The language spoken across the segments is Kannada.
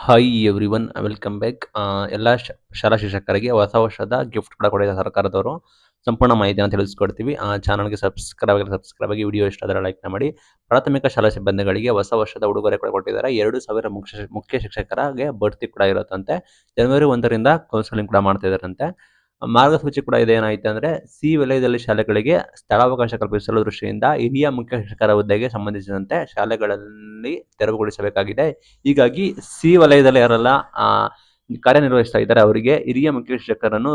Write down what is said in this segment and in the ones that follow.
Hi everyone welcome back. ಎಲ್ಲ ಶಾಲಾ ಶಿಕ್ಷಕರಿಗೆ ಹೊಸ ವರ್ಷದ ಗಿಫ್ಟ್ ಕೂಡ ಕೊಟ್ಟಿದ್ದಾರೆ ಸರ್ಕಾರದವರು. ಸಂಪೂರ್ಣ ಮಾಹಿತಿಯನ್ನು ತಿಳಿಸ್ಕೊಡ್ತೀವಿ. ಚಾನಲ್ಗೆ ಸಬ್ಸ್ಕ್ರೈಬ್ ಆಗಿ ವಿಡಿಯೋ ಇಷ್ಟ ಆದರೆ ಲೈಕ್ ಮಾಡಿ. ಪ್ರಾಥಮಿಕ ಶಾಲಾ ಸಿಬ್ಬಂದಿಗಳಿಗೆ ಹೊಸ ವರ್ಷದ ಉಡುಗೊರೆ ಕೂಡ ಕೊಟ್ಟಿದ್ದಾರೆ. 2,000 ಮುಖ್ಯ ಶಿಕ್ಷಕರಿಗೆ ಬಡ್ತಿ ಕೂಡ ಇರುತ್ತಂತೆ. ಜನವರಿ 1ರಿಂದ ಕೌನ್ಸಿಲಿಂಗ್ ಕೂಡ ಮಾಡ್ತಾ ಇದ್ದಾರಂತೆ. ಮಾರ್ಗಸೂಚಿ ಕೂಡ ಇದೆ. ಏನಾಯ್ತು ಅಂದ್ರೆ ಸಿ ವಲಯದಲ್ಲಿ ಶಾಲೆಗಳಿಗೆ ಸ್ಥಳಾವಕಾಶ ಕಲ್ಪಿಸಲು ದೃಷ್ಟಿಯಿಂದ ಹಿರಿಯ ಮುಖ್ಯ ಶಿಕ್ಷಕರ ಹುದ್ದೆಗೆ ಸಂಬಂಧಿಸಿದಂತೆ ಶಾಲೆಗಳಲ್ಲಿ ತೆರವುಗೊಳಿಸಬೇಕಾಗಿದೆ. ಹೀಗಾಗಿ ಸಿ ವಲಯದಲ್ಲಿ ಯಾರೆಲ್ಲ ಕಾರ್ಯನಿರ್ವಹಿಸ್ತಾ ಇದ್ದಾರೆ ಅವರಿಗೆ ಹಿರಿಯ ಮುಖ್ಯ ಶಿಕ್ಷಕರನ್ನು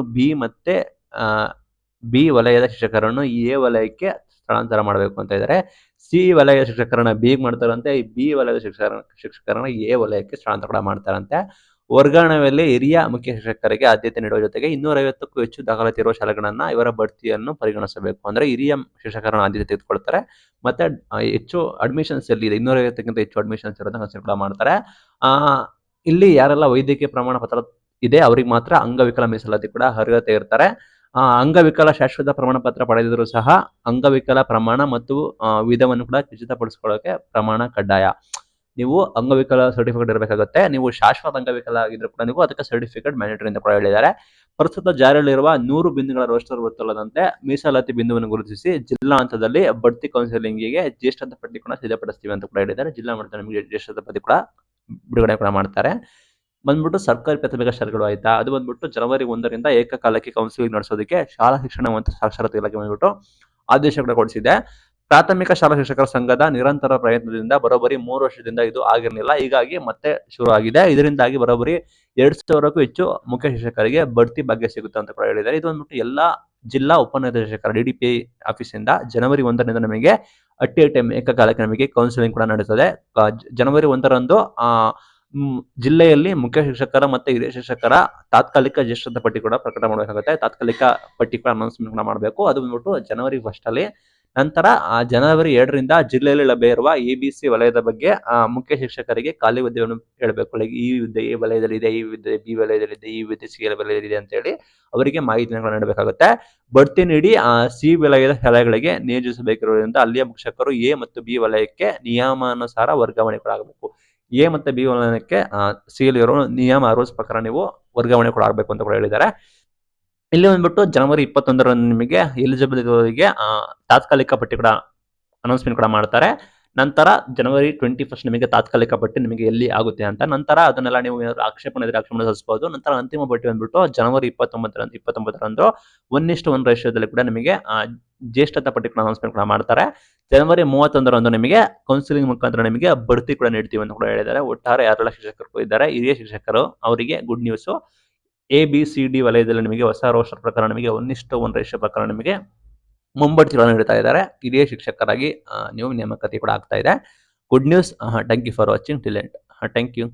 ಬಿ ವಲಯದ ಶಿಕ್ಷಕರನ್ನು ಎ ವಲಯಕ್ಕೆ ಸ್ಥಳಾಂತರ ಮಾಡಬೇಕು ಅಂತ ಇದ್ದಾರೆ. ಸಿ ವಲಯದ ಶಿಕ್ಷಕರನ್ನ ಬಿ ಮಾಡ್ತಾರಂತೆ, ಬಿ ವಲಯದ ಶಿಕ್ಷಕರನ್ನ ಎ ವಲಯಕ್ಕೆ ಸ್ಥಳಾಂತರ ಮಾಡ್ತಾರಂತೆ. ವರ್ಗಾವಣೆಯಲ್ಲಿ ಹಿರಿಯ ಮುಖ್ಯ ಶಿಕ್ಷಕರಿಗೆ ಆದ್ಯತೆ ನೀಡುವ ಜೊತೆಗೆ 250ಕ್ಕೂ ಹೆಚ್ಚು ದಾಖಲಾತಿ ಇರುವ ಶಾಲೆಗಳನ್ನ ಇವರ ಬಡ್ತಿಯನ್ನು ಪರಿಗಣಿಸಬೇಕು. ಅಂದ್ರೆ ಹಿರಿಯ ಶಿಕ್ಷಕರನ್ನ ಆದ್ಯತೆ ತೆಗೆದುಕೊಳ್ತಾರೆ. ಮತ್ತೆ ಹೆಚ್ಚು ಅಡ್ಮಿಷನ್ಸ್ ಎಲ್ಲಿದೆ 250ಕ್ಕಿಂತ ಹೆಚ್ಚು ಅಡ್ಮಿಷನ್ಸ್ ಇರೋದನ್ನ ಕನ್ಸಿಡರ್ ಮಾಡ್ತಾರೆ. ಇಲ್ಲಿ ಯಾರೆಲ್ಲ ವೈದ್ಯಕೀಯ ಪ್ರಮಾಣ ಪತ್ರ ಇದೆ ಅವರಿಗೆ ಮಾತ್ರ ಅಂಗವಿಕಲ ಮೀಸಲಾತಿ ಕೂಡ ಅರ್ಹತೆ ಇರ್ತಾರೆ. ಅಂಗವಿಕಲ ಶಾಶ್ವತ ಪ್ರಮಾಣ ಪತ್ರ ಪಡೆದಿದ್ರು ಸಹ ಅಂಗವಿಕಲ ಪ್ರಮಾಣ ಮತ್ತು ವಿಧವನ್ನು ಕೂಡ ಖಚಿತಪಡಿಸ್ಕೊಳ್ಳೋಕೆ ಪ್ರಮಾಣ ಕಡ್ಡಾಯ. ನೀವು ಅಂಗವಿಕಲ ಸರ್ಟಿಫಿಕೇಟ್ ಇರಬೇಕಾಗುತ್ತೆ. ನೀವು ಶಾಶ್ವತ ಅಂಗವಿಕಲ ಆಗಿದ್ರು ಕೂಡ ನೀವು ಅದಕ್ಕೆ ಸರ್ಟಿಫಿಕೇಟ್ ಮ್ಯಾಂಡೇಟರಿ ಅಂತ ಕೂಡ ಹೇಳಿದ್ದಾರೆ. ಪ್ರಸ್ತುತ ಜಾರಿಯಲ್ಲಿರುವ 100 ಬಿಂದುಗಳ ರೋಸ್ಟರ್ ಗೊತ್ತಲ್ಲದಂತೆ ಮೀಸಲಾತಿ ಬಿಂದುವನ್ನು ಗುರುತಿಸಿ ಜಿಲ್ಲಾ ಹಂತದಲ್ಲಿ ಬಡ್ತಿ ಕೌನ್ಸಿಲಿಂಗಿಗೆ ಜ್ಯೇಷ್ಠತಾ ಪಟ್ಟಿ ಕೂಡ ಸಿದ್ಧಪಡಿಸ್ತೀವಿ ಅಂತ ಕೂಡ ಹೇಳಿದ್ದಾರೆ. ಜಿಲ್ಲಾ ಮಟ್ಟದಲ್ಲಿ ನಿಮಗೆ ಜ್ಯೇಷ್ಠತಾ ಪಟ್ಟಿ ಕೂಡ ಬಿಡುಗಡೆ ಕೂಡ ಮಾಡ್ತಾರೆ. ಬಂದ್ಬಿಟ್ಟು ಸರ್ಕಾರಿ ಪ್ರಾಥಮಿಕ ಶಾಲೆಗಳು ಆಯ್ತಾ, ಅದು ಬಂದ್ಬಿಟ್ಟು ಜನವರಿ 1ರಿಂದ ಏಕಕಾಲಕ್ಕೆ ಕೌನ್ಸಿಲಿಂಗ್ ನಡೆಸೋದಕ್ಕೆ ಶಾಲಾ ಶಿಕ್ಷಣ ಮತ್ತು ಸಾಕ್ಷರತಾ ಇಲಾಖೆ ಬಂದ್ಬಿಟ್ಟು ಆದೇಶ ಕೂಡ ಹೊರಡಿಸಿದೆ. ಪ್ರಾಥಮಿಕ ಶಾಲಾ ಶಿಕ್ಷಕರ ಸಂಘದ ನಿರಂತರ ಪ್ರಯತ್ನದಿಂದ ಬರೋಬ್ಬರಿ 3 ವರ್ಷದಿಂದ ಇದು ಆಗಿರಲಿಲ್ಲ. ಹೀಗಾಗಿ ಮತ್ತೆ ಶುರು ಆಗಿದೆ. ಇದರಿಂದಾಗಿ ಬರೋಬ್ಬರಿ 2,000ಕ್ಕೂ ಹೆಚ್ಚು ಮುಖ್ಯ ಶಿಕ್ಷಕರಿಗೆ ಬಡ್ತಿ ಭಾಗ್ಯ ಸಿಗುತ್ತೆ ಅಂತ ಕೂಡ ಹೇಳಿದ್ದಾರೆ. ಇದು ಬಂದ್ಬಿಟ್ಟು ಎಲ್ಲಾ ಜಿಲ್ಲಾ ಉಪನಿರ್ದೇಶಕರ DDPI ಆಫೀಸಿಂದ ಜನವರಿ 1ರಿಂದ ನಮಗೆ ಅಟ್ ಎ ಟೈಮ್ ಏಕಕಾಲಕ್ಕೆ ನಮಗೆ ಕೌನ್ಸಿಲಿಂಗ್ ಕೂಡ ನಡೆಯುತ್ತದೆ. ಜನವರಿ 1ರಂದು ಜಿಲ್ಲೆಯಲ್ಲಿ ಮುಖ್ಯ ಶಿಕ್ಷಕರ ಮತ್ತೆ ಹಿರಿಯ ಶಿಕ್ಷಕರ ತಾತ್ಕಾಲಿಕ ಜ್ಯೇಷ್ಠತಾ ಪಟ್ಟಿ ಕೂಡ ಪ್ರಕಟ ಮಾಡಬೇಕಾಗುತ್ತೆ. ತಾತ್ಕಾಲಿಕ ಪಟ್ಟಿ ಕೂಡ ಅನೌನ್ಸ್ಮೆಂಟ್ ಕೂಡ ಮಾಡಬೇಕು. ಅದು ಬಂದ್ಬಿಟ್ಟು ಜನವರಿ 1 ಅಲ್ಲಿ. ನಂತರ ಜನವರಿ 2ರಿಂದ ಜಿಲ್ಲೆಯಲ್ಲಿ ಲಭ್ಯ ಇರುವ ABC ವಲಯದ ಬಗ್ಗೆ ಮುಖ್ಯ ಶಿಕ್ಷಕರಿಗೆ ಖಾಲಿ ಹುದ್ದೆಯನ್ನು ಹೇಳಬೇಕು. ಲೈಕ್ ಈ ಹುದ್ದೆ ಎ ವಲಯದಲ್ಲಿದೆ, ಈ ಹುದ್ದೆ ಬಿ ವಲಯದಲ್ಲಿದೆ, ಈ ಹುದ್ದೆ ಸಿ ವಲಯದಲ್ಲಿದೆ ಅಂತ ಹೇಳಿ ಅವರಿಗೆ ಮಾಹಿತಿಯನ್ನು ನೀಡಬೇಕಾಗುತ್ತೆ. ಬಡ್ತಿ ನೀಡಿ ಸಿ ವಲಯದ ಶಾಲೆಗಳಿಗೆ ನಿಯೋಜಿಸಬೇಕಿರುವುದರಿಂದ ಅಲ್ಲಿಯ ಶಿಕ್ಷಕರು ಎ ಮತ್ತು ಬಿ ವಲಯಕ್ಕೆ ನಿಯಮಾನುಸಾರ ವರ್ಗಾವಣೆ ಕೂಡ ಆಗಬೇಕು. ಎ ಮತ್ತು ಬಿ ವಲಯಕ್ಕೆ ಸಿ ಇರೋ ನಿಯಮ ರೂಲ್ಸ್ ಪ್ರಕಾರ ನೀವು ವರ್ಗಾವಣೆ ಕೂಡ ಆಗಬೇಕು ಅಂತ ಕೂಡ ಹೇಳಿದ್ದಾರೆ. ಇಲ್ಲಿ ಬಂದ್ಬಿಟ್ಟು ಜನವರಿ 21ರಂದು ನಿಮಗೆ ಎಲಿಜಿಬಲ್ ಇರೋರಿಗೆ ತಾತ್ಕಾಲಿಕ ಪಟ್ಟಿ ಕೂಡ ಅನೌನ್ಸ್ಮೆಂಟ್ ಕೂಡ ಮಾಡ್ತಾರೆ. ನಂತರ ಜನವರಿ 21 ನಿಮಗೆ ತಾತ್ಕಾಲಿಕ ಪಟ್ಟಿ ನಿಮಗೆ ಎಲ್ಲಿ ಆಗುತ್ತೆ ಅಂತ. ನಂತರ ಅದನ್ನೆಲ್ಲ ನೀವು ಆಕ್ಷೇಪಣೆ ಇದ್ರೆ ಆಕ್ಷೇಪಣೆ ಸಲ್ಲಿಸಬಹುದು. ನಂತರ ಅಂತಿಮ ಪಟ್ಟಿ ಬಂದ್ಬಿಟ್ಟು ಜನವರಿ 29ರಂದು 1:1 ರೇಷಿಯೋದಲ್ಲಿ ಕೂಡ ನಿಮಗೆ ಜ್ಯೇಷ್ಠತಾ ಪಟ್ಟಿ ಕೂಡ ಅನೌನ್ಸ್ಮೆಂಟ್ ಕೂಡ ಮಾಡ್ತಾರೆ. ಜನವರಿ 31ರಂದು ನಿಮಗೆ ಕೌನ್ಸಿಲಿಂಗ್ ಮುಖಾಂತರ ನಿಮಗೆ ಬಡ್ತಿ ಕೂಡ ನೀಡ್ತೀವಿ ಅಂತ ಕೂಡ ಹೇಳಿದ್ದಾರೆ. ಒಟ್ಟಾರೆ ಯಾರೆಲ್ಲ ಶಿಕ್ಷಕರು ಇದ್ದಾರೆ ಹಿರಿಯ ಶಿಕ್ಷಕರು ಅವರಿಗೆ ಗುಡ್ ನ್ಯೂಸ್. ABCD ವಲಯದಲ್ಲಿ ನಿಮಗೆ ಹೊಸ ರೋಸ್ಟರ್ ಪ್ರಕಾರ ನಿಮಗೆ 1:1 ರೇಷಿಯೋ ಪ್ರಕಾರ ನಿಮಗೆ ಮುಂಬಡ್ತಿಗಳನ್ನು ನೀಡ್ತಾ ಇದ್ದಾರೆ. ಹಿರಿಯ ಶಿಕ್ಷಕರಾಗಿ ನೀವು ನೇಮಕಾತಿ ಕೂಡ ಆಗ್ತಾ ಇದೆ. Good news. Thank you for watching till end. Thank you.